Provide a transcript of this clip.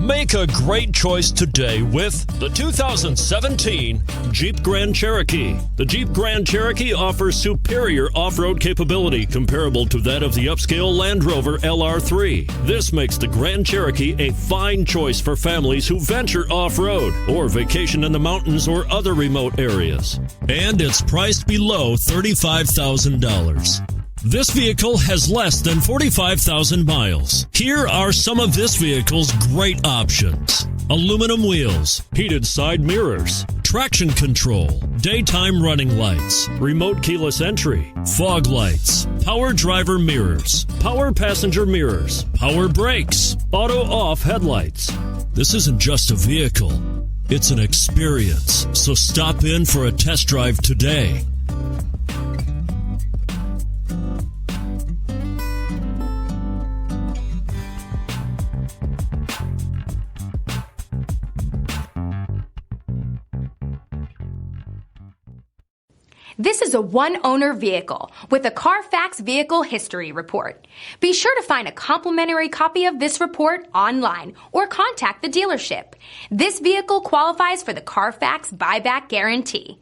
Make a great choice today with the 2017 Jeep Grand Cherokee. The Jeep Grand Cherokee offers superior off-road capability comparable to that of the upscale Land Rover LR3. This makes the Grand Cherokee a fine choice for families who venture off-road or vacation in the mountains or other remote areas. And it's priced below $35,000. This vehicle has less than 45,000 miles. Here are some of this vehicle's great options: aluminum wheels, heated side mirrors, traction control, daytime running lights, remote keyless entry, fog lights, power driver mirrors, power passenger mirrors, power brakes, auto off headlights. This isn't just a vehicle, it's an experience. So stop in for a test drive today. This is a one-owner vehicle with a Carfax Vehicle History Report. Be sure to find a complimentary copy of this report online or contact the dealership. This vehicle qualifies for the Carfax Buyback Guarantee.